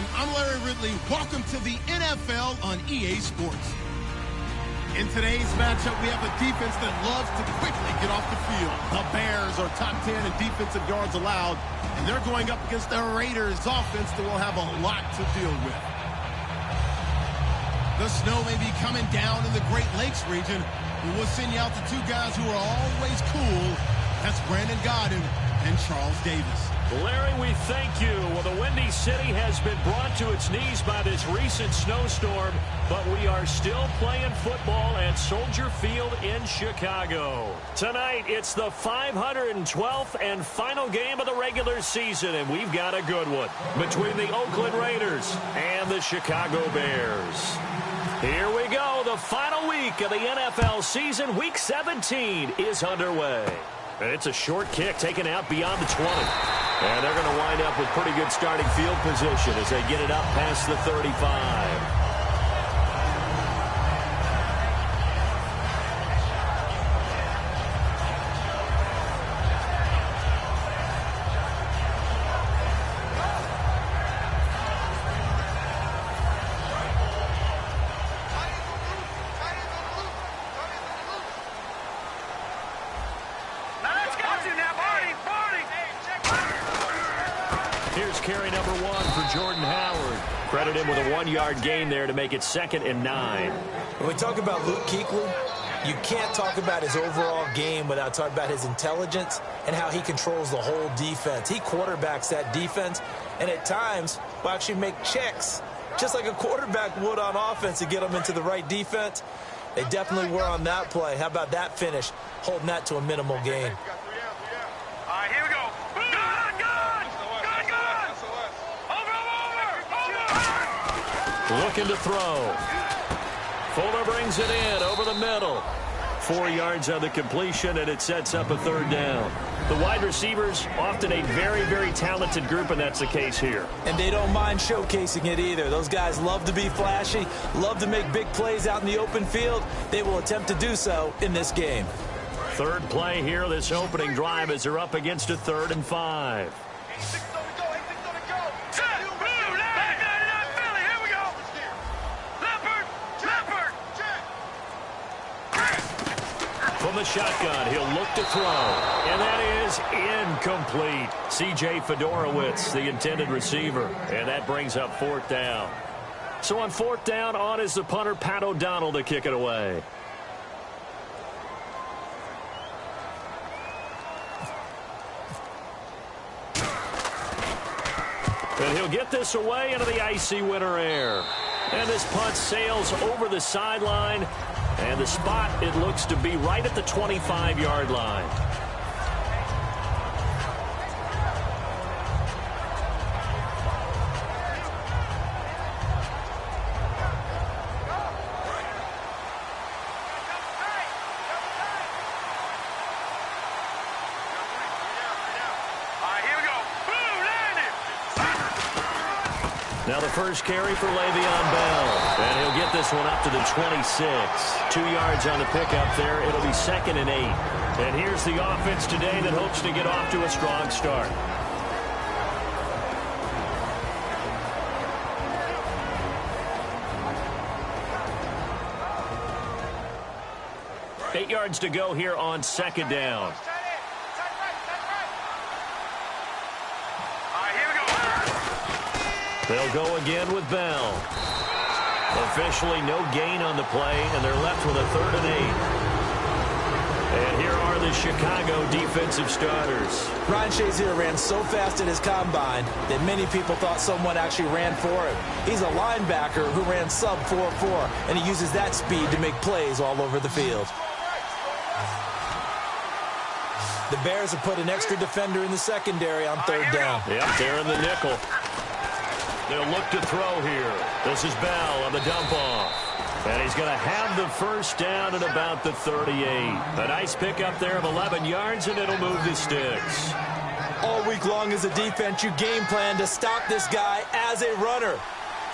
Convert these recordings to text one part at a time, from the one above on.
everyone. I'm Larry Ridley. Welcome to the NFL on EA Sports. In today's matchup, we have a defense that loves to quickly get off the field. The Bears are top 10 in defensive yards allowed, and they're going up against the Raiders offense that will have a lot to deal with. The snow may be coming down in the Great Lakes region, but we'll send you out to two guys who are always cool. That's Brandon Godden and Charles Davis. Larry, we thank you. Well, the Windy City has been brought to its knees by this recent snowstorm, but we are still playing football at Soldier Field in Chicago. Tonight, it's the 512th and final game of the regular season, and we've got a good one between the Oakland Raiders and the Chicago Bears. Here we go. The final week of the NFL season, Week 17, is underway. And it's a short kick taken out beyond the 20. And they're going to wind up with pretty good starting field position as they get it up past the 35. Carry number 1 for Jordan Howard. Credit him with a 1-yard gain there to make it 2nd and 9. When we talk about Luke Kuechly, you can't talk about his overall game without talking about his intelligence and how he controls the whole defense. He quarterbacks that defense, and at times will actually make checks, just like a quarterback would on offense to get them into the right defense. They definitely were on that play. How about that finish, holding that to a minimal gain? Here we go. Looking to throw. Fuller brings it in over the middle. 4 yards on the completion, and it sets up a 3rd down. The wide receivers, often a very, very talented group, and that's the case here. And they don't mind showcasing it either. Those guys love to be flashy, love to make big plays out in the open field. They will attempt to do so in this game. 3rd play here, this opening drive, as they're up against a 3rd and 5. From the shotgun, he'll look to throw. And that is incomplete. C.J. Fedorowicz, the intended receiver. And that brings up 4th down. So on 4th down, on is the punter, Pat O'Donnell, to kick it away. And he'll get this away into the icy winter air. And this punt sails over the sideline. And the spot, it looks to be right at the 25-yard line. Now the first carry for Le'Veon Bell. And he'll get this one up to the 26. 2 yards on the pickup there. It'll be 2nd and 8. And here's the offense today that hopes to get off to a strong start. Eight yards to go here on 2nd down. They'll go again with Bell. Officially no gain on the play, and they're left with a 3rd and 8. And here are the Chicago defensive starters. Ryan Shazier ran so fast at his combine that many people thought someone actually ran for him. He's a linebacker who ran sub 4.4, and he uses that speed to make plays all over the field. The Bears have put an extra defender in the secondary on 3rd down. Yep, they're in the nickel. They'll look to throw here. This is Bell on the dump-off. And he's going to have the 1st down at about the 38. A nice pickup there of 11 yards, and it'll move the sticks. All week long as a defense, you game plan to stop this guy as a runner.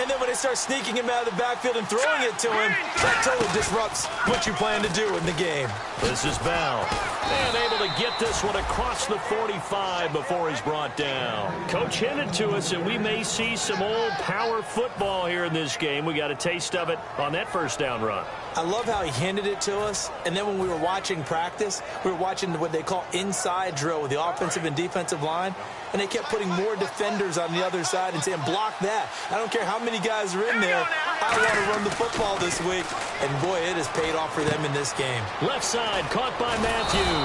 And then when they start sneaking him out of the backfield and throwing it to him, that totally disrupts what you plan to do in the game. This is Bell. And able to get this one across the 45 before he's brought down. Coach hinted to us that we may see some old power football here in this game. We got a taste of it on that first down run. I love how he hinted it to us, and then when we were watching practice, we were watching what they call inside drill with the offensive and defensive line, and they kept putting more defenders on the other side and saying, block that. I don't care how many guys are in there. I want to run the football this week, and boy, it has paid off for them in this game. Left side caught by Matthews.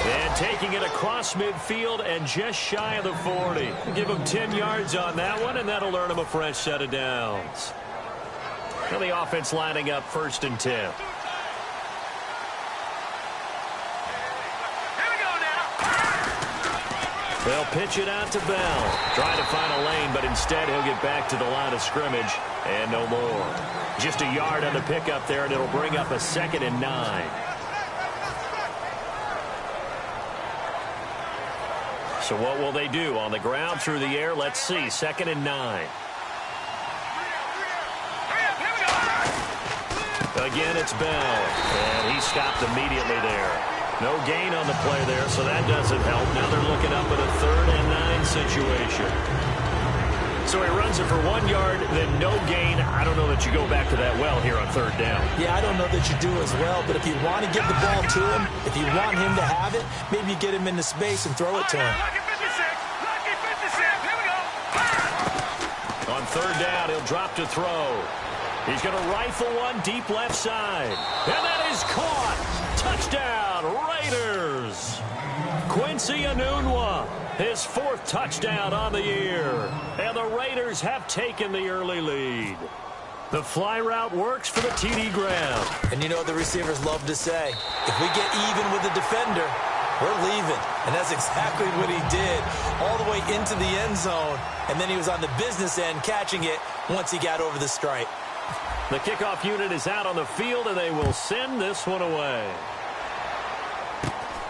And taking it across midfield and just shy of the 40. Give him 10 yards on that one, and that'll earn him a fresh set of downs. And the offense lining up 1st and 10. Here we go now. They'll pitch it out to Bell. Trying to find a lane, but instead he'll get back to the line of scrimmage. And no more. Just a yard on the pickup there, and it'll bring up a 2nd and 9. So what will they do? On the ground, through the air, let's see. 2nd and 9. Again, it's Bell, and he stopped immediately there. No gain on the play there, so that doesn't help. Now they're looking up at a 3rd and 9 situation. So he runs it for 1 yard, then no gain. I don't know that you go back to that well here on 3rd down. Yeah, I don't know that you do as well, but if you want to give the ball to him, if you want him to have it, maybe you get him into space and throw it to him. Lucky 56. Lucky 56. Here we go. On 3rd down, he'll drop to throw. He's going to rifle one deep left side. And that is caught. Touchdown, Raiders. Quincy Enunwa, his 4th touchdown on the year. And the Raiders have taken the early lead. The fly route works for the TD grab. And you know what the receivers love to say? If we get even with the defender, we're leaving. And that's exactly what he did. All the way into the end zone. And then he was on the business end catching it once he got over the stripe. The kickoff unit is out on the field, and they will send this one away.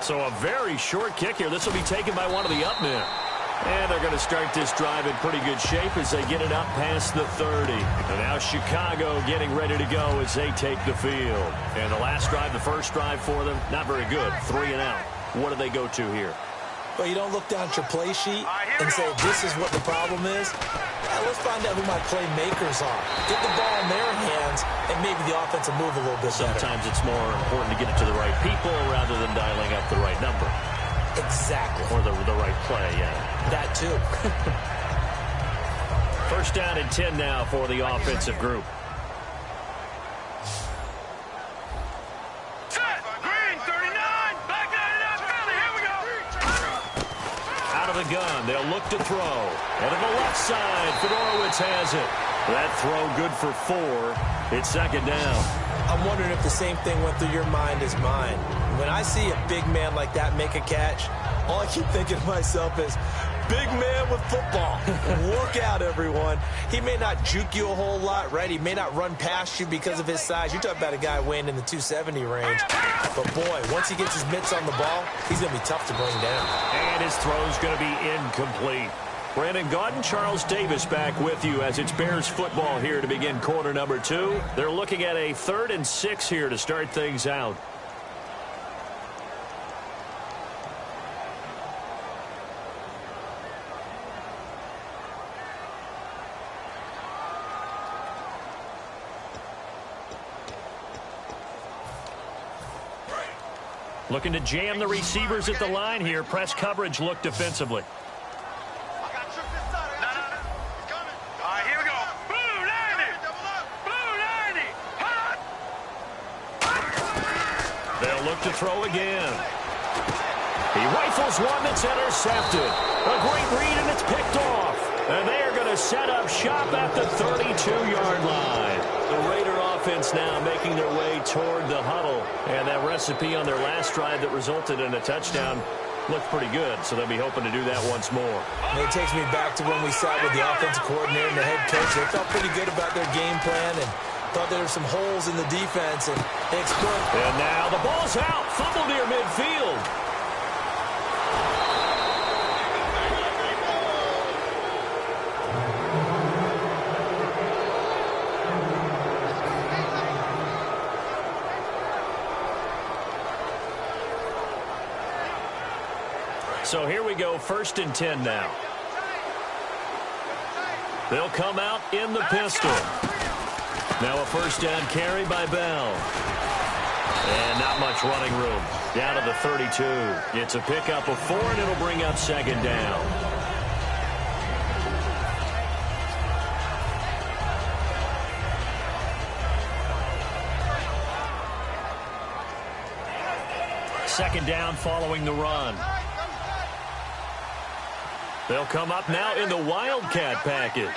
So a very short kick here. This will be taken by one of the up men. And they're going to start this drive in pretty good shape as they get it up past the 30. And now Chicago getting ready to go as they take the field. And the last drive, the first drive for them, not very good. 3 and out. What do they go to here? Well, you don't look down at your play sheet and say, this is what the problem is. Let's find out who my playmakers are. Get the ball in their hands, and maybe the offense will move a little bit better. Sometimes it's more important to get it to the right people rather than dialing up the right number. Exactly. Or the right play, yeah. That too. 1st down and 10 now for the offensive group. Green 39. Back 99. Philly. Here we go. Out of the gun, they'll look to throw. And on the left side, Fedorowicz has it. That throw good for 4. It's 2nd down. I'm wondering if the same thing went through your mind as mine. When I see a big man like that make a catch, all I keep thinking to myself is, big man with football. Look out, everyone. He may not juke you a whole lot, right? He may not run past you because of his size. You're talking about a guy weighing in the 270 range. But, boy, once he gets his mitts on the ball, he's going to be tough to bring down. And his throw's going to be incomplete. Brandon Gaudin, Charles Davis back with you as it's Bears football here to begin quarter number 2. They're looking at a 3rd and 6 here to start things out. Looking to jam the receivers at the line here. Press coverage look defensively. They'll look to throw again. He rifles one that's intercepted. A great read, and it's picked off. And they are going to set up shop at the 32-yard line. The Raider offense now making their way toward the huddle. And that recipe on their last drive that resulted in a touchdown looked pretty good, so they'll be hoping to do that once more. And it takes me back to when we sat with the offensive coordinator and the head coach. They felt pretty good about their game plan and thought there were some holes in the defense, and they explored. And now the ball's out. Fumble near midfield. So here we go, 1st and 10 now. They'll come out in the pistol. Now a 1st down carry by Bell. And not much running room. Down to the 32. It's a pickup of 4, and it'll bring up 2nd down. Second down following the run. They'll come up now in the Wildcat package.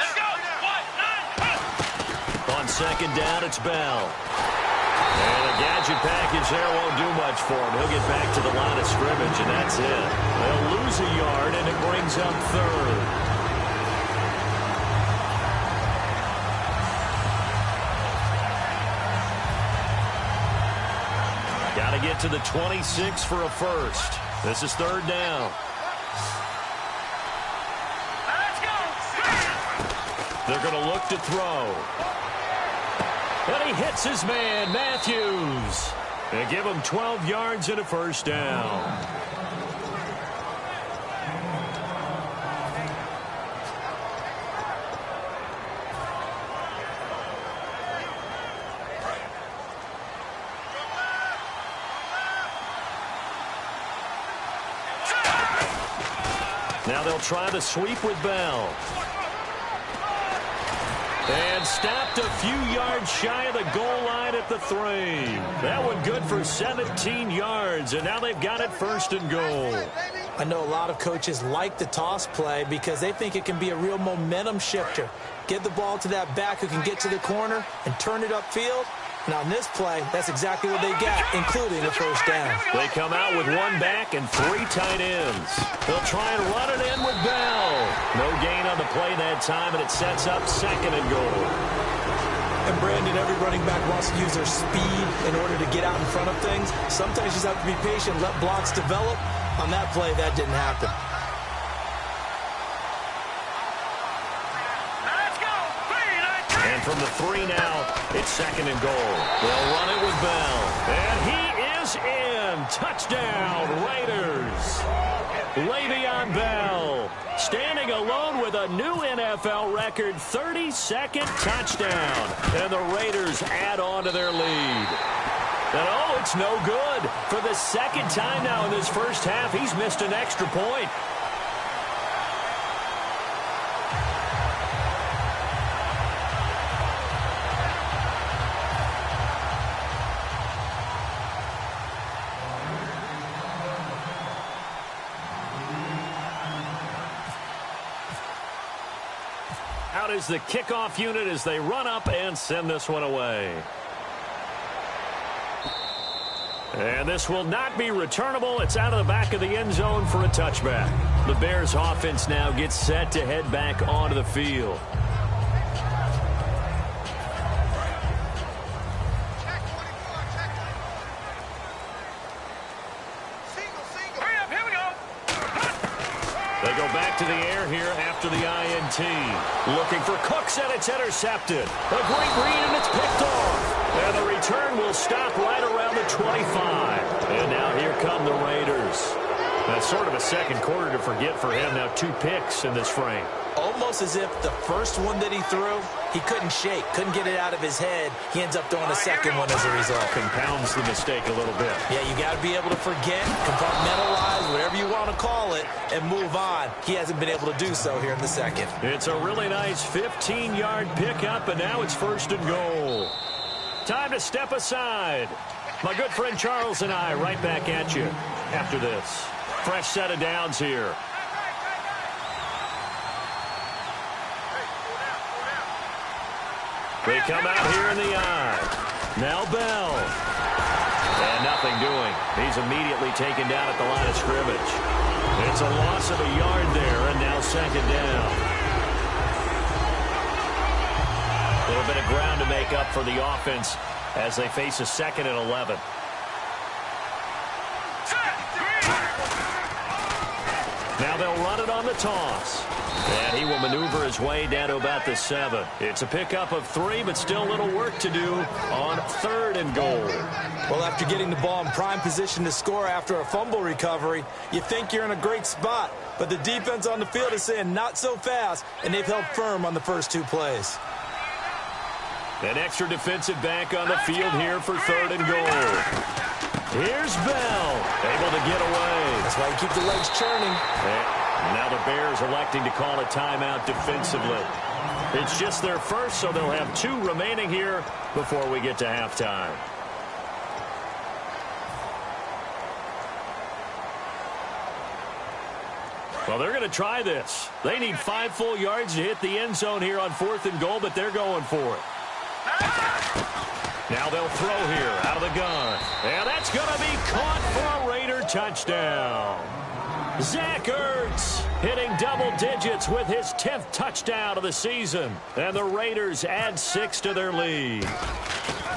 On 2nd down, it's Bell. And a gadget package there won't do much for him. He'll get back to the line of scrimmage, and that's it. They'll lose a yard, and it brings up 3rd. Got to get to the 26 for a 1st. This is 3rd down. They're going to look to throw. And he hits his man, Matthews. They give him 12 yards and a 1st down. Now they'll try the sweep with Bell. And stopped a few yards shy of the goal line at the 3. That one good for 17 yards, and now they've got it 1st and goal. I know a lot of coaches like the toss play because they think it can be a real momentum shifter. Give the ball to that back who can get to the corner and turn it upfield. And on this play, that's exactly what they got, including a 1st down. They come out with 1 back and 3 tight ends. They'll try and run it in with Bell. No gain on the play that time, and it sets up 2nd and goal. And Brandon, every running back wants to use their speed in order to get out in front of things. Sometimes you just have to be patient, let blocks develop. On that play, that didn't happen. And from the 3 now, it's 2nd and goal. They'll run it with Bell. And he is in. Touchdown, Raiders. Le'Veon Bell standing alone with a new NFL record, 32nd touchdown. And the Raiders add on to their lead. And oh, it's no good. For the 2nd time now in this 1st half, he's missed an extra point. Out is the kickoff unit as they run up and send this one away. And this will not be returnable. It's out of the back of the end zone for a touchback. The Bears offense now gets set to head back onto the field. They go back to the air here after the INT. Looking for Cooks, and it's intercepted. A great read, and it's picked off. And the return will stop right around the 25. And now here come the Raiders. That's sort of a second quarter to forget for him. Now 2 picks in this frame. Almost as if the first one that he threw, he couldn't shake, couldn't get it out of his head. He ends up throwing a second one as a result. Compounds the mistake a little bit. Yeah, you got to be able to forget, compartmentalize, whatever you want to call it, and move on. He hasn't been able to do so here in the 2nd. It's a really nice 15-yard pickup, and now it's 1st and goal. Time to step aside. My good friend Charles and I right back at you after this. Fresh set of downs here. They come out here in the eye. Now Bell. And nothing doing. He's immediately taken down at the line of scrimmage. It's a loss of a yard there, and now 2nd down. A little bit of ground to make up for the offense as they face a 2nd and 11. Now they'll run it on the toss. And he will maneuver his way down to about the 7. It's a pickup of 3, but still a little work to do on 3rd and goal. Well, after getting the ball in prime position to score after a fumble recovery, you think you're in a great spot. But the defense on the field is saying not so fast, and they've held firm on the first 2 plays. An extra defensive back on the field here for 3rd and goal. Here's Bell, able to get away. That's why you keep the legs churning. And now the Bears electing to call a timeout defensively. It's just their first, so they'll have 2 remaining here before we get to halftime. Well, they're going to try this. They need 5 full yards to hit the end zone here on 4th and goal, but they're going for it. Now they'll throw here out of the gun. And that's going to be caught for a Raider touchdown. Zach Ertz hitting double digits with his 10th touchdown of the season. And the Raiders add 6 to their lead.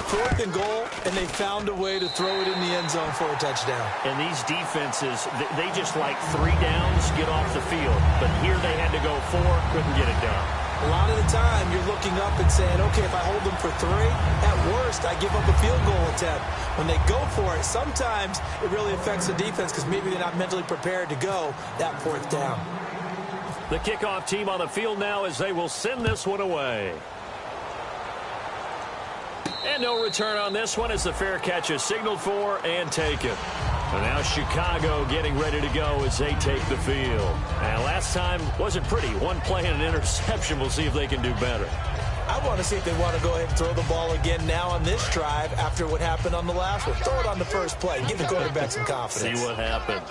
4th and goal, and they found a way to throw it in the end zone for a touchdown. And these defenses, they just like 3 downs, get off the field. But here they had to go 4, couldn't get it done. A lot of the time, you're looking up and saying, okay, if I hold them for 3, at worst, I give up a field goal attempt. When they go for it, sometimes it really affects the defense because maybe they're not mentally prepared to go that 4th down. The kickoff team on the field now as they will send this one away. And no return on this one as the fair catch is signaled for and taken. And now Chicago getting ready to go as they take the field. And last time wasn't pretty. 1 play and an interception. We'll see if they can do better. I want to see if they want to go ahead and throw the ball again now on this drive after what happened on the last one. Throw it on the first play. Give the quarterback some confidence. See what happens.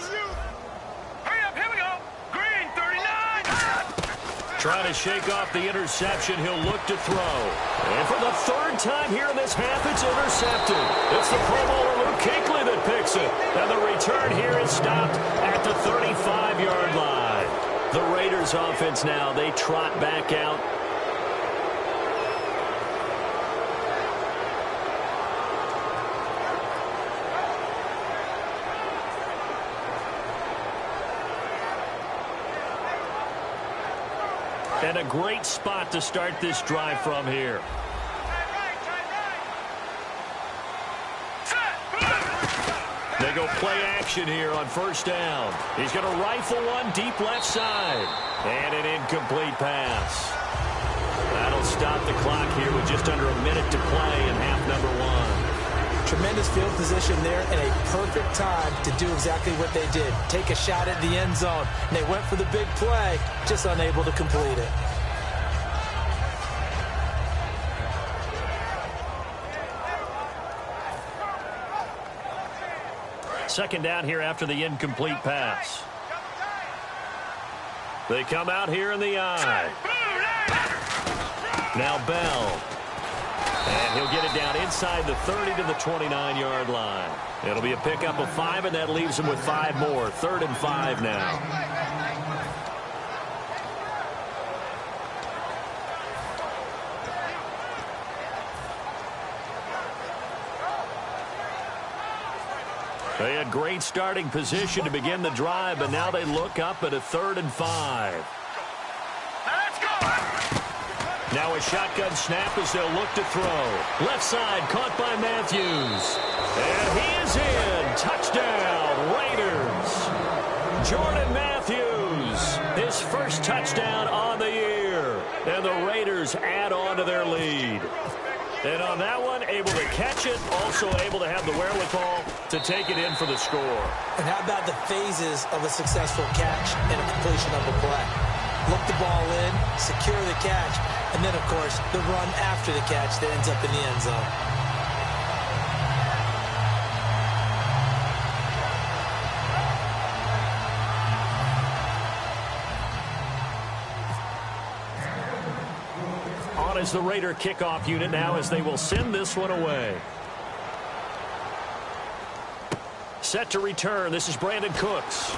Hurry up, here we go. Green, 39. Trying to shake off the interception. He'll look to throw. And for the 3rd time here in this half, it's intercepted. It's the Pro Bowler Luke Kuechly that picks it. And the return here is stopped at the 35-yard line. The Raiders offense now, they trot back out. And a great spot to start this drive from here. They go play action here on 1st down. He's going to rifle one deep left side. And an incomplete pass. That'll stop the clock here with just under a minute to play in half number 1. Tremendous field position there and a perfect time to do exactly what they did. Take a shot at the end zone. And they went for the big play, just unable to complete it. Second down here after the incomplete pass. They come out here in the eye. Now Bell. And he'll get it down inside the 30 to the 29-yard line. It'll be a pickup of 5, and that leaves him with 5 more. 3rd and 5 now. They had great starting position to begin the drive, but now they look up at a 3rd and 5. Let's go. Now a shotgun snap as they'll look to throw. Left side caught by Matthews. And he is in. Touchdown, Raiders. Jordan Matthews, his first touchdown on the year. And the Raiders add on to their lead. And on that one, able to catch it, also able to have the wherewithal to take it in for the score. And how about the phases of a successful catch and a completion of the play? Look the ball in, secure the catch, and then, of course, the run after the catch that ends up in the end zone. As the Raider kickoff unit now as they will send this one away. Set to return. This is Brandon Cooks.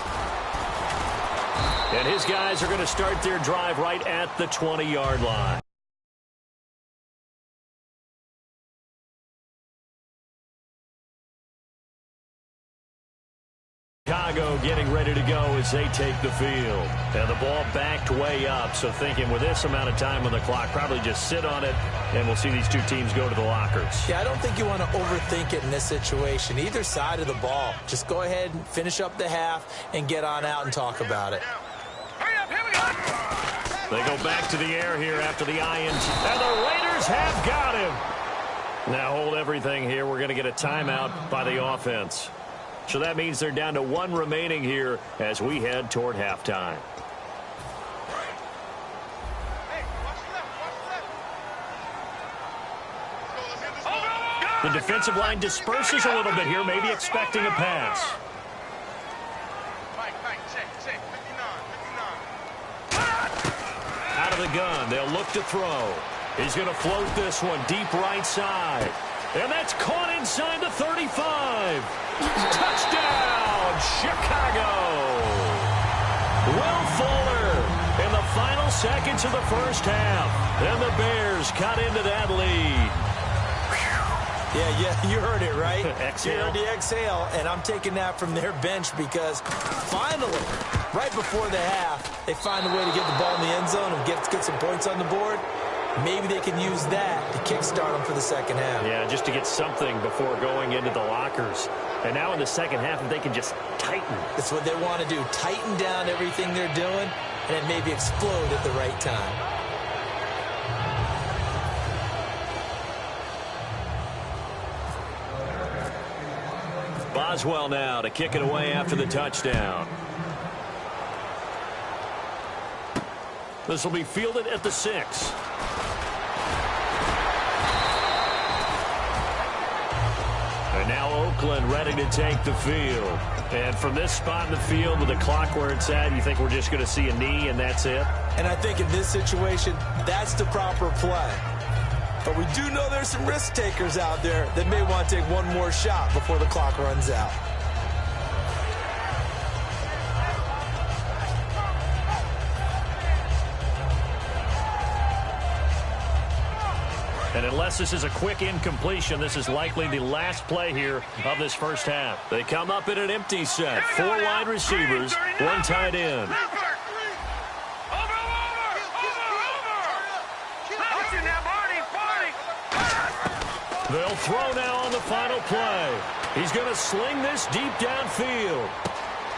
And his guys are going to start their drive right at the 20-yard line. Chicago getting ready to go as they take the field. And the ball backed way up, so thinking with this amount of time on the clock, probably just sit on it, and we'll see these two teams go to the lockers. Yeah, I don't think you want to overthink it in this situation. Either side of the ball. Just go ahead and finish up the half and get on out and talk about it. Hurry up, here we go. They go back to the air here after the INT. And the Raiders have got him. Now hold everything here. We're going to get a timeout by the offense. So that means they're down to one remaining here as we head toward halftime. The defensive line disperses a little bit here, maybe expecting a pass. Out of the gun, they'll look to throw. He's going to float this one deep right side. And that's caught inside the 35. Touchdown, Chicago. Will Fuller in the final seconds of the first half. And the Bears cut into that lead. Yeah, you heard it, right? Exhale. You heard the exhale, and I'm taking that from their bench because finally, right before the half, they find a way to get the ball in the end zone and get some points on the board. Maybe they can use that to kickstart them for the second half. Yeah, just to get something before going into the lockers. And now in the second half, if they can just tighten. That's what they want to do. Tighten down everything they're doing and then maybe explode at the right time. Boswell now to kick it away after the touchdown. This will be fielded at the 6. And now Oakland ready to take the field. And from this spot in the field with the clock where it's at, you think we're just going to see a knee and that's it? And I think in this situation, that's the proper play. But we do know there's some risk takers out there that may want to take one more shot before the clock runs out. And unless this is a quick incompletion, this is likely the last play here of this first half. They come up in an empty set. 4 wide receivers, 1 tight end. They'll throw now on the final play. He's going to sling this deep downfield.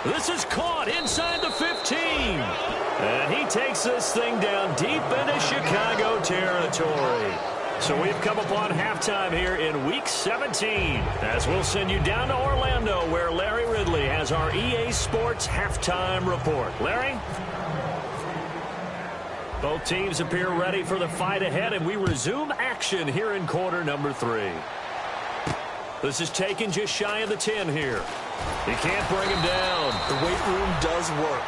This is caught inside the 15. And he takes this thing down deep into Chicago territory. So we've come upon halftime here in Week 17, as we'll send you down to Orlando, where Larry Ridley has our EA Sports halftime report. Larry? Both teams appear ready for the fight ahead, and we resume action here in quarter number 3. This is taken just shy of the 10 here. He can't bring him down. The weight room does work.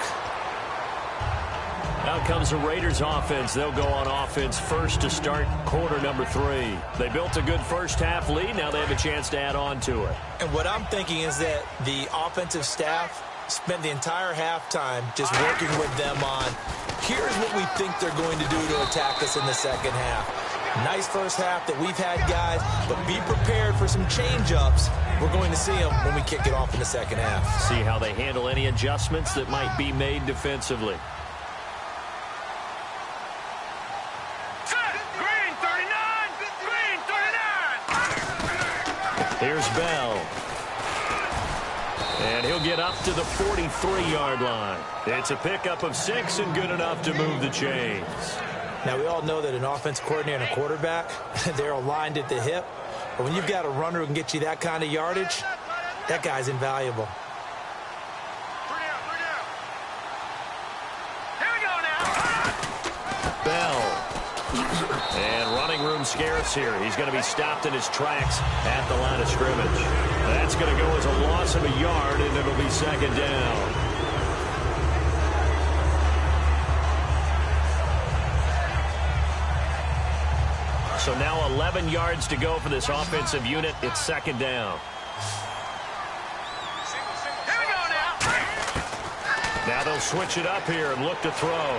Out comes the Raiders offense. They'll go on offense first to start quarter number 3. They built a good first half lead. Now they have a chance to add on to it. And what I'm thinking is that the offensive staff spent the entire halftime just working with them on, here's what we think they're going to do to attack us in the second half. Nice first half that we've had, guys, but be prepared for some change-ups. We're going to see them when we kick it off in the second half. See how they handle any adjustments that might be made defensively. Here's Bell. And he'll get up to the 43-yard line. It's a pickup of 6 and good enough to move the chains. Now, we all know that an offense coordinator and a quarterback, they're aligned at the hip. But when you've got a runner who can get you that kind of yardage, that guy's invaluable. Here we go now. Bell. And running room scarce here. He's going to be stopped in his tracks at the line of scrimmage. That's going to go as a loss of a yard, and it'll be second down. So now 11 yards to go for this offensive unit. It's second down. Here we go now. Now they'll switch it up here and look to throw.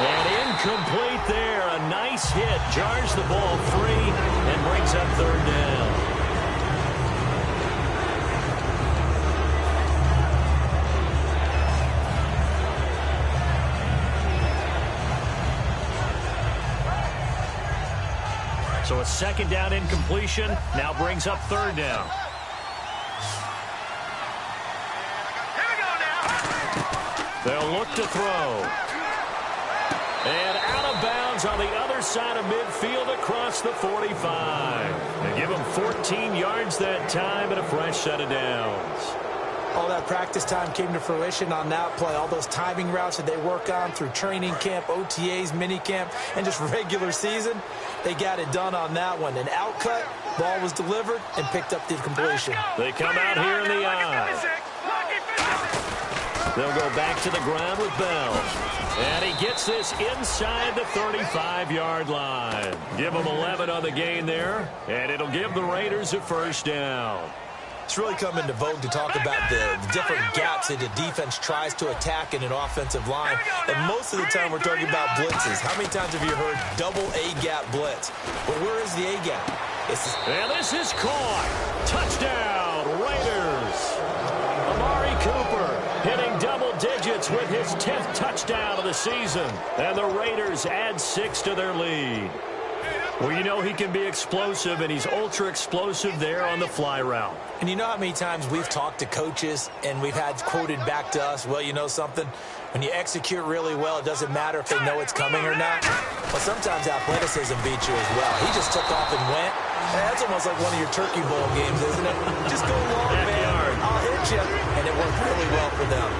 And incomplete there. A nice hit. Jars the ball free and brings up third down. So a second down incompletion now brings up third down. Here we go now. They'll look to throw. And out of bounds on the other side of midfield across the 45. They give him 14 yards that time and a fresh set of downs. All that practice time came to fruition on that play. All those timing routes that they work on through training camp, OTAs, minicamp, and just regular season, they got it done on that one. An outcut, ball was delivered, and picked up the completion. They come out here in the eye. They'll go back to the ground with Bell. And he gets this inside the 35-yard line. Give them 11 on the gain there, and it'll give the Raiders a first down. It's really come into vogue to talk about the different gaps that the defense tries to attack in an offensive line. And most of the time we're talking about blitzes. How many times have you heard double A-gap blitz? Well, where is the A-gap? And this is caught. Touchdown, Raiders. Amari Cooper hitting double digits with his 10th touchdown of the season. And the Raiders add 6 to their lead. Well, you know he can be explosive, and he's ultra-explosive there on the fly route. And you know how many times we've talked to coaches and we've had quoted back to us, well, you know something? When you execute really well, it doesn't matter if they know it's coming or not. But sometimes athleticism beats you as well. He just took off and went. And that's almost like one of your Turkey Bowl games, isn't it? Just go long, man. I'll hit you. And it worked really well for them.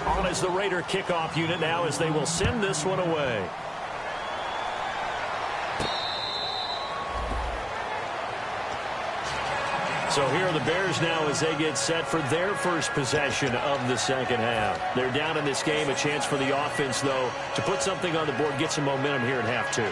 On as the Raider kickoff unit now as they will send this one away. So here are the Bears now as they get set for their first possession of the second half. They're down in this game. A chance for the offense, though, to put something on the board, get some momentum here in half two.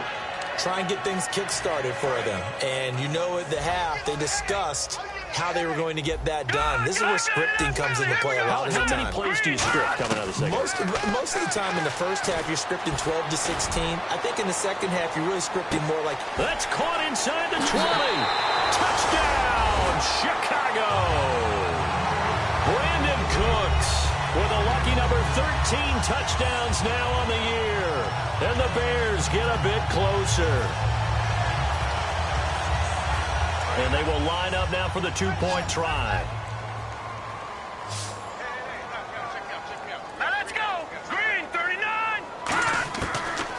Try and get things kick-started for them. And you know at the half they discussed how they were going to get that done. This is where scripting comes into play a lot of the time. How many plays do you script coming out of the second half? Most of the time in the first half, you're scripting 12 to 16. I think in the second half, you're really scripting more like... That's caught inside the 20. Touchdown, Chicago. Brandon Cooks with a lucky number 13 touchdowns now on the year. And the Bears get a bit closer. And they will line up now for the two-point try. Now let's go. Green, 39.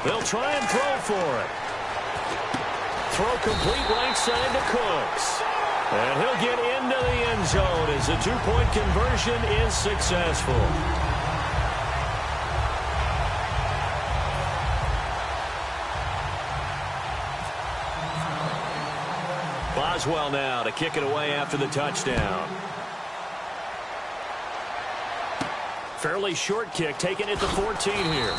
They'll try and throw for it. Throw complete right side to Cooks. And he'll get into the end zone as the two-point conversion is successful. Boswell now to kick it away after the touchdown. Fairly short kick, taken at the 14 here.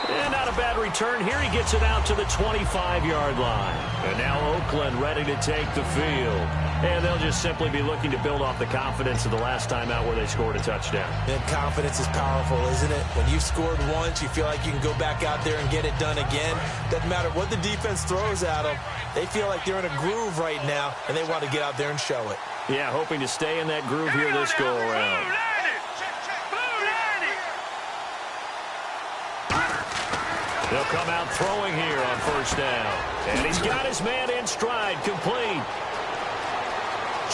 And not a bad return here. He gets it out to the 25-yard line. And now Oakland ready to take the field. And they'll just simply be looking to build off the confidence of the last time out where they scored a touchdown. And confidence is powerful, isn't it? When you've scored once, you feel like you can go back out there and get it done again. Doesn't matter what the defense throws at them. They feel like they're in a groove right now, and they want to get out there and show it. Yeah, hoping to stay in that groove here this go-around. They'll come out throwing here on first down. And he's got his man in stride, complete.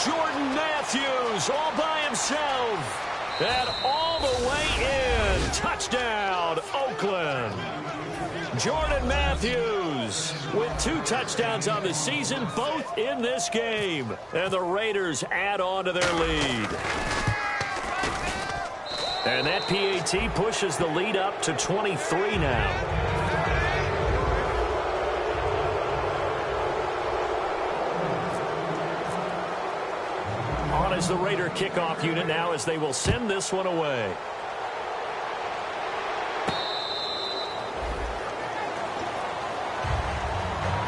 Jordan Matthews all by himself. And all the way in. Touchdown, Oakland. Jordan Matthews with 2 touchdowns on the season, both in this game. And the Raiders add on to their lead. And that PAT pushes the lead up to 23 now. On as the Raider kickoff unit now as they will send this one away.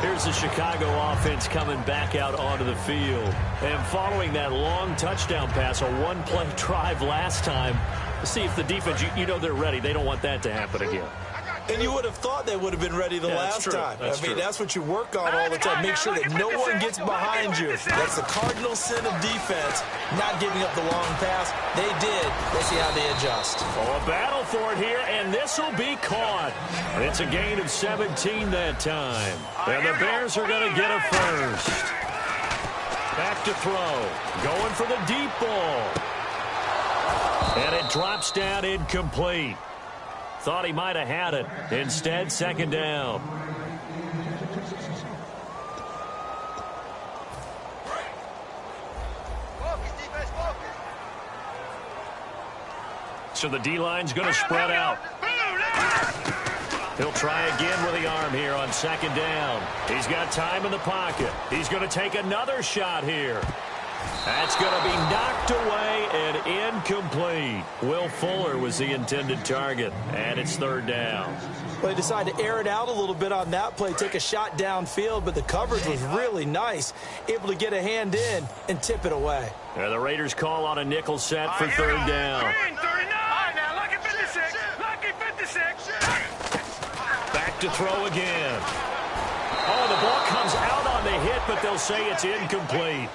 Here's the Chicago offense coming back out onto the field. And following that long touchdown pass, a one-play drive last time, see if the defense, you know they're ready. They don't want that to happen again. And you would have thought they would have been ready the last time. That's what you work on all the time. Make sure that no one gets behind you. That's the cardinal sin of defense, not giving up the long pass. They did. Let's see how they adjust. Oh, a battle for it here, and this will be caught. It's a gain of 17 that time. And the Bears are going to get a first. Back to throw. Going for the deep ball. And it drops down incomplete. Thought he might have had it. Instead, second down. So the D-line's going to spread out. He'll try again with the arm here on second down. He's got time in the pocket. He's going to take another shot here. That's going to be knocked away and incomplete. Will Fuller was the intended target, and it's third down. Well, they decided to air it out a little bit on that play, take a shot downfield, but the coverage was really nice, able to get a hand in and tip it away. The Raiders call on a nickel set for third down. Green, 39. Now, lucky 56. Lucky 56. Back to throw again. Oh, the ball comes out on the hit, but they'll say it's incomplete.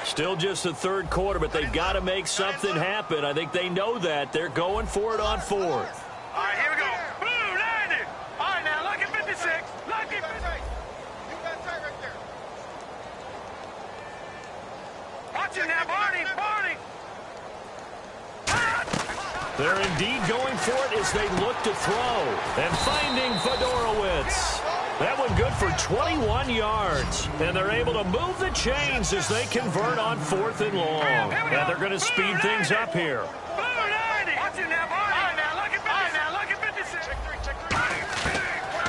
Still just the third quarter, but they've got to make something happen. I think they know that. They're going for it on fourth. All right, here we go. Blue, 90. All right, now, lucky 56. Lucky 56. You got tight right there. Watch it now, Barney. Barney. They're indeed going for it as they look to throw. And finding Fedorowicz. That one good for 21 yards. And they're able to move the chains as they convert on fourth and long. And they're going to speed things up here.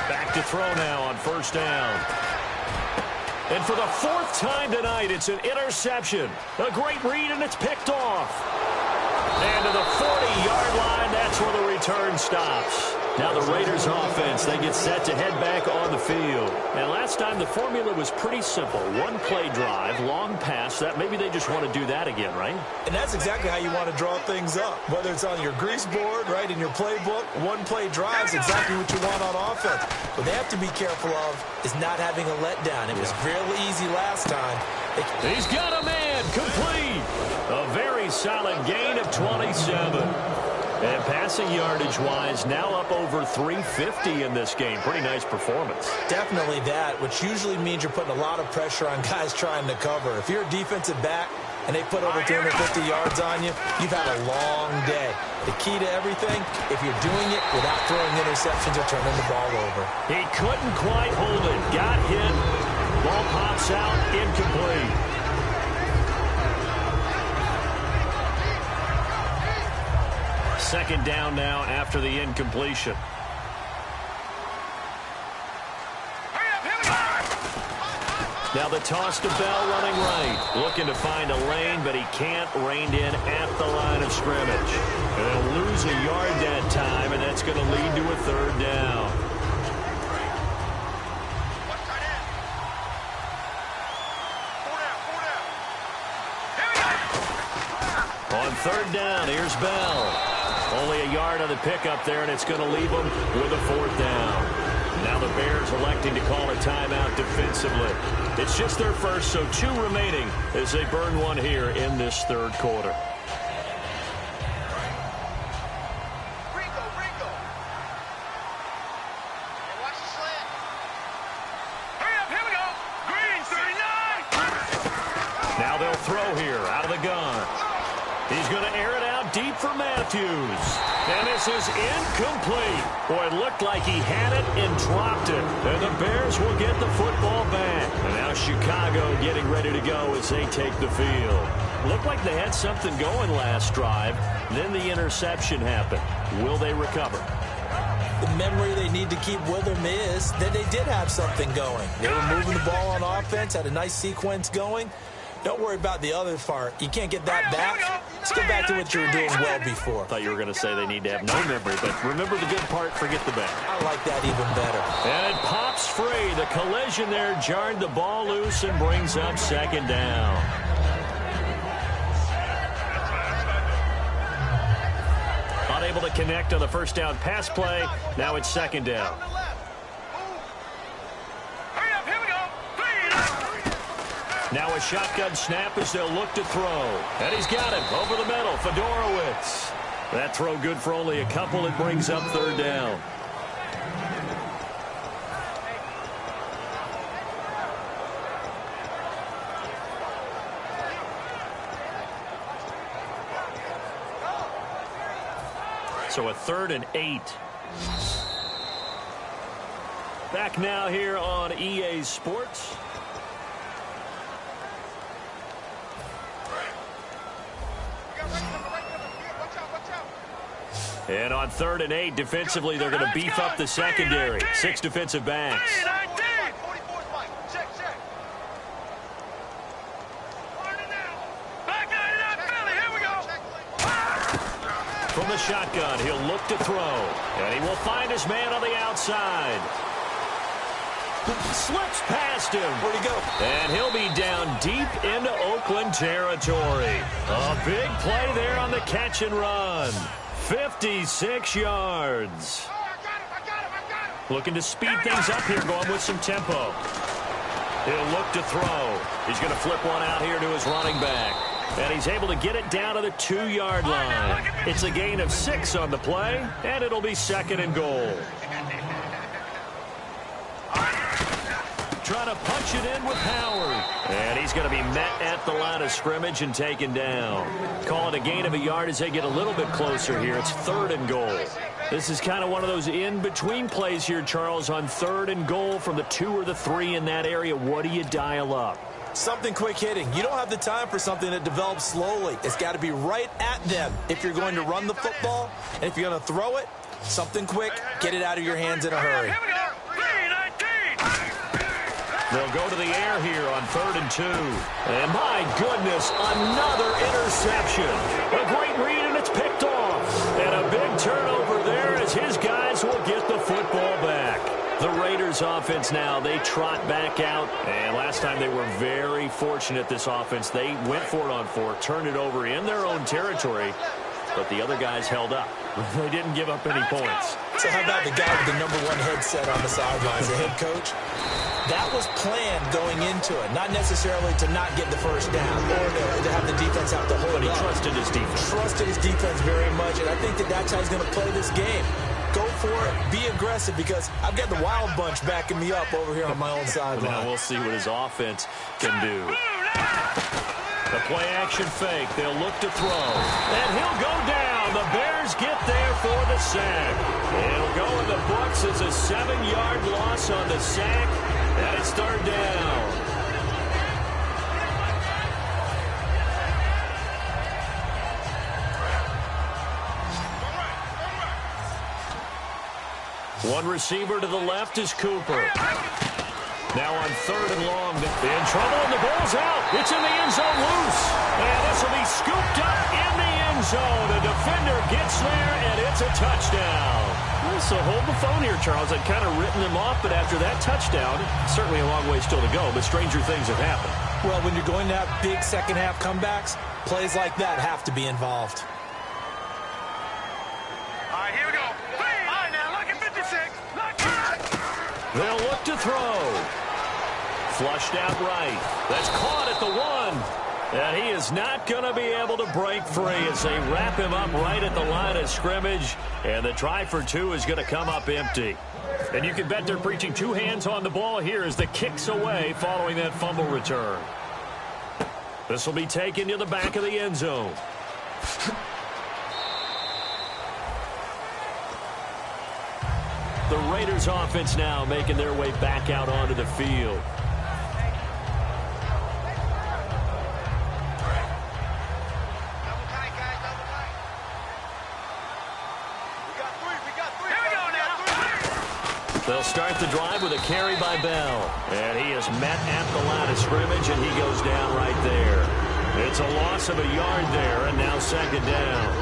Back to throw now on first down. And for the fourth time tonight, it's an interception. A great read, and it's picked off. And to the 40-yard line, that's where the return stops. Now the Raiders offense, they get set to head back on the field. And last time the formula was pretty simple. One play drive, long pass. That maybe they just want to do that again, right? And that's exactly how you want to draw things up. Whether it's on your grease board, right, in your playbook, one play drive is exactly what you want on offense. What they have to be careful of is not having a letdown. It was really easy last time. He's got a man, complete. A very solid gain of 27. And passing yardage-wise, now up over 350 in this game. Pretty nice performance. Definitely that, which usually means you're putting a lot of pressure on guys trying to cover. If you're a defensive back and they put over 250 yards on you, you've had a long day. The key to everything, if you're doing it without throwing interceptions or turning the ball over. He couldn't quite hold it. Got hit. Ball pops out, incomplete. Second down now after the incompletion. Now the toss to Bell running right. Looking to find a lane, but he can't. Reined in at the line of scrimmage. And they'll lose a yard that time, and that's going to lead to a third down. On third down, here's Bell. Only a yard on the pickup there, and it's going to leave them with a fourth down. Now the Bears electing to call a timeout defensively. It's just their first, so 2 remaining as they burn one here in this third quarter. Now they'll throw here out of the gun. He's going to air it out deep for Matthews. And this is incomplete. Boy, it looked like he had it and dropped it. And the Bears will get the football back. And now Chicago getting ready to go as they take the field. Looked like they had something going last drive. Then the interception happened. Will they recover? The memory they need to keep with them is that they did have something going. They were moving the ball on offense, had a nice sequence going. Don't worry about the other part. You can't get that back. Let's get back to what you were doing well before. I thought you were going to say they need to have no memory, but remember the good part, forget the bad. I like that even better. And it pops free. The collision there jarred the ball loose and brings up second down. Unable to connect on the first down pass play. Now it's second down. Now a shotgun snap as they'll look to throw. And he's got it over the middle. Fedorowicz. That throw good for only a couple. It brings up third down. So a 3rd and 8. Back now here on EA Sports. And on 3rd and 8, defensively, they're going to beef up the secondary. 6 defensive backs. From the shotgun, he'll look to throw. And he will find his man on the outside. Slips past him. Where'd he go? And he'll be down deep into Oakland territory. A big play there on the catch and run. 56 yards. Looking to speed things up here, going with some tempo. He'll look to throw. He's going to flip one out here to his running back. And he's able to get it down to the 2-yard line. It's a gain of 6 on the play, and it'll be 2nd and goal. Trying to punch it in with Howard. And he's going to be met at the line of scrimmage and taken down. Call it a gain of a yard as they get a little bit closer here. It's 3rd and goal. This is kind of one of those in-between plays here, Charles, on 3rd and goal from the 2 or the 3 in that area. What do you dial up? Something quick hitting. You don't have the time for something that develops slowly. It's got to be right at them if you're going to run the football. And if you're going to throw it, something quick, get it out of your hands in a hurry. They'll go to the air here on 3rd and 2. And my goodness, another interception. A great read, and it's picked off. And a big turnover there as his guys will get the football back. The Raiders offense now, they trot back out. And last time they were very fortunate, this offense. They went for it on 4, turned it over in their own territory. But the other guys held up. They didn't give up any points. So how about the guy with the #1 headset on the sidelines, the head coach? That was planned going into it, not necessarily to not get the first down or to have the defense have to hold But he up. trusted his defense. Trusted his defense very much, and I think that that's how he's going to play this game. Go for it, be aggressive, because I've got the wild bunch backing me up over here on my own sideline. Now we'll see what his offense can do. The play-action fake. They'll look to throw. And he'll go down. The Bears get there for the sack. It'll go in the books as a 7-yard loss on the sack. And it's 3rd down. One receiver to the left is Cooper. Now on 3rd and long, in trouble, and the ball's out. It's in the end zone loose. And this will be scooped up in the end zone. A defender gets there, and it's a touchdown. So hold the phone here, Charles. I'd kind of written them off, but after that touchdown, certainly a long way still to go, but stranger things have happened. Well, when you're going to have big second-half comebacks, plays like that have to be involved. All right, here we go. All right, now, look at 56. They'll look to throw. Flushed out right. That's caught at the 1. And he is not going to be able to break free as they wrap him up right at the line of scrimmage. And the try for 2 is going to come up empty. And you can bet they're preaching 2 hands on the ball here as the kick's away following that fumble return. This will be taken to the back of the end zone. The Raiders offense now making their way back out onto the field. They'll start the drive with a carry by Bell. And he is met at the line of scrimmage, and he goes down right there. It's It's a loss of a yard there, and now second down.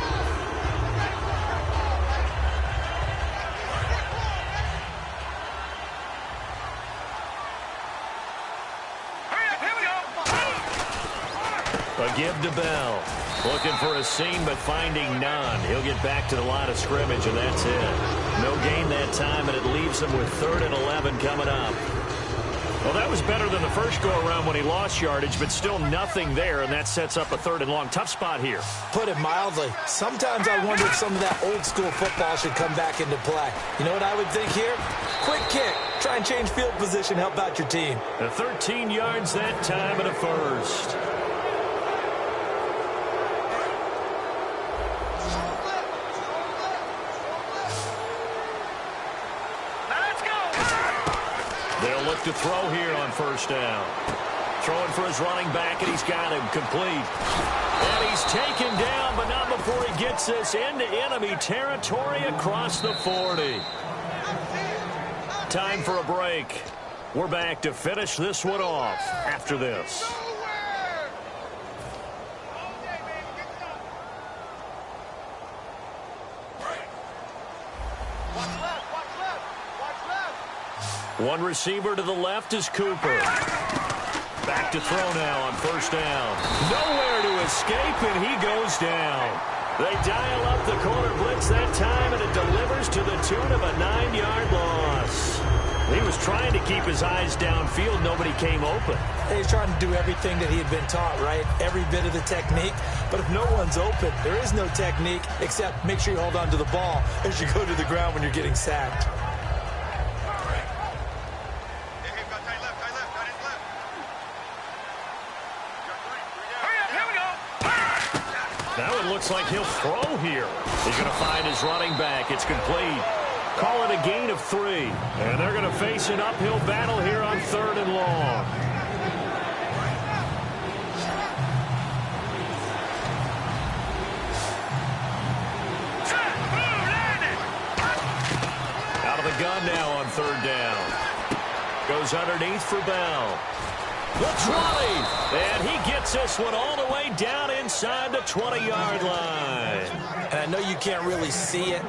A give to Bell. Looking for a seam, but finding none. He'll get back to the line of scrimmage, and that's it. No gain that time, and it leaves him with 3rd and 11 coming up. Well, that was better than the first go-around when he lost yardage, but still nothing there, and that sets up a 3rd and long. Tough spot here. Put it mildly. Sometimes I wonder if some of that old-school football should come back into play. You know what I would think here? Quick kick. Try and change field position. Help out your team. 13 yards that time and a first. They'll look to throw here on first down. Throwing for his running back, and he's got him complete. And he's taken down, but not before he gets this into enemy territory across the 40. Time for a break. We're back to finish this one off after this. One receiver to the left is Cooper. Back to throw now on first down. Nowhere to escape, and he goes down. They dial up the corner blitz that time, and it delivers to the tune of a 9-yard loss. He was trying to keep his eyes downfield. Nobody came open. He's trying to do everything that he had been taught, right? Every bit of the technique. But if no one's open, there is no technique except make sure you hold on to the ball as you go to the ground when you're getting sacked. Now it looks like he'll throw here. He's going to find his running back. It's complete. Call it a gain of 3. And they're going to face an uphill battle here on 3rd and long. Out of the gun now on 3rd down. Goes underneath for Bell. The 20, and he gets this one all the way down inside the 20-yard line. And I know you can't really see it,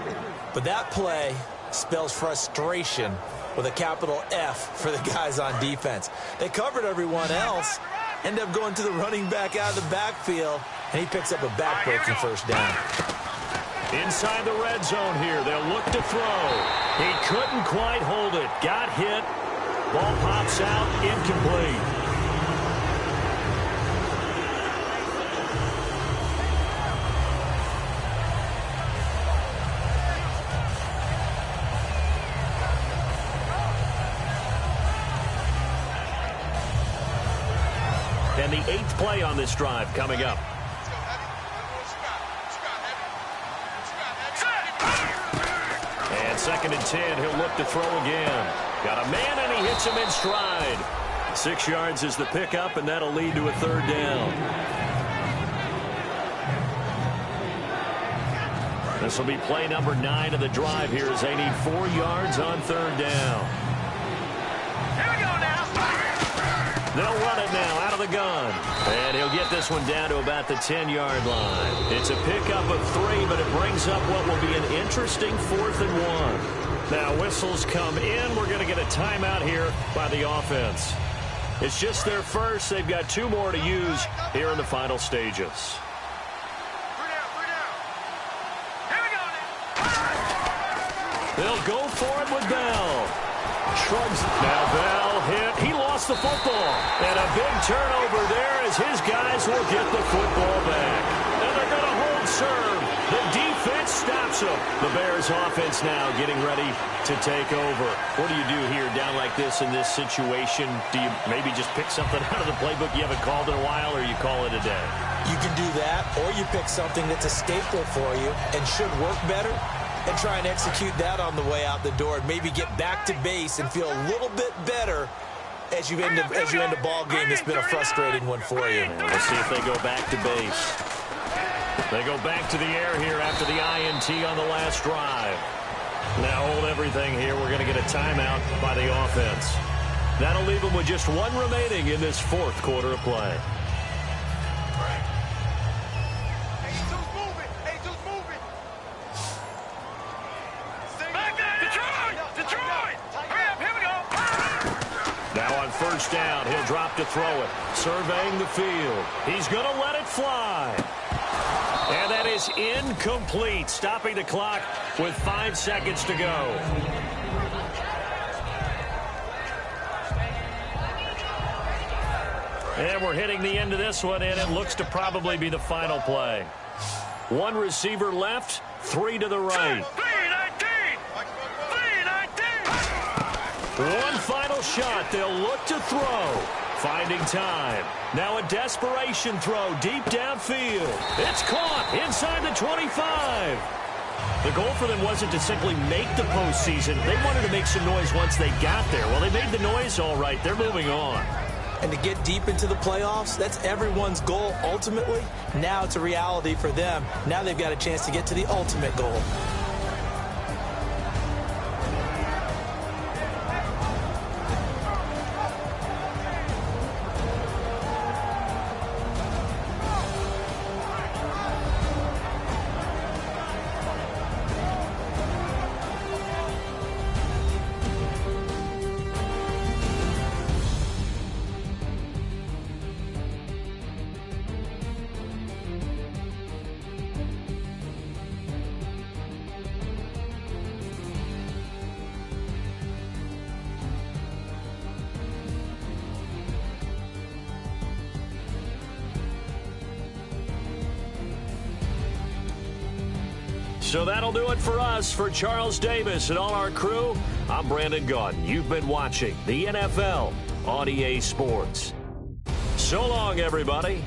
but that play spells frustration with a capital F for the guys on defense. They covered everyone else, end up going to the running back out of the backfield, and he picks up a back-breaking first down. Inside the red zone here, they'll look to throw. He couldn't quite hold it. Got hit. Ball pops out, incomplete. And the 8th play on this drive coming up. And 2nd and 10, he'll look to throw again. Got a man, and he hits him in stride. 6 yards is the pickup, and that'll lead to a 3rd down. This will be play number 9 of the drive here as they need 4 yards on 3rd down. They'll run it now out of the gun. And he'll get this one down to about the 10-yard line. It's a pickup of 3, but it brings up what will be an interesting 4th and 1. Now whistles come in. We're going to get a timeout here by the offense. It's just their first. They've got 2 more to use here in the final stages. They'll go for it with Bell. Shrugs. Now Bell hit. He lost the football. And a big turnover there as his guys will get the football back. And they're going to hold serve. The defense stops them. The Bears offense now getting ready to take over. What do you do here down like this in this situation? Do you maybe just pick something out of the playbook you haven't called in a while, or you call it a day? You can do that, or you pick something that's a staple for you and should work better, and try and execute that on the way out the door and maybe get back to base and feel a little bit better as you end a ball game that's been a frustrating one for you. And we'll see if they go back to base. They go back to the air here after the INT on the last drive. Now hold everything here. We're going to get a timeout by the offense. That'll leave them with just 1 remaining in this 4th quarter of play. Just move it. Hey, just move it. Back there, Detroit! Detroit! Hurry up, here we go. Now on first down, he'll drop to throw it. Surveying the field. He's going to let it fly. And that is incomplete, stopping the clock with 5 seconds to go. And we're hitting the end of this one, and it looks to probably be the final play. One receiver left, 3 to the right. 319! 319! One final shot. They'll look to throw. Finding time. Now a desperation throw deep downfield. It's caught inside the 25. The goal for them wasn't to simply make the postseason. They wanted to make some noise once they got there. Well, they made the noise all right. They're moving on. And to get deep into the playoffs, that's everyone's goal ultimately. Now it's a reality for them. Now they've got a chance to get to the ultimate goal. So that'll do it for us. For Charles Davis and all our crew, I'm Brandon Gaudin. You've been watching the NFL on EA Sports. So long, everybody.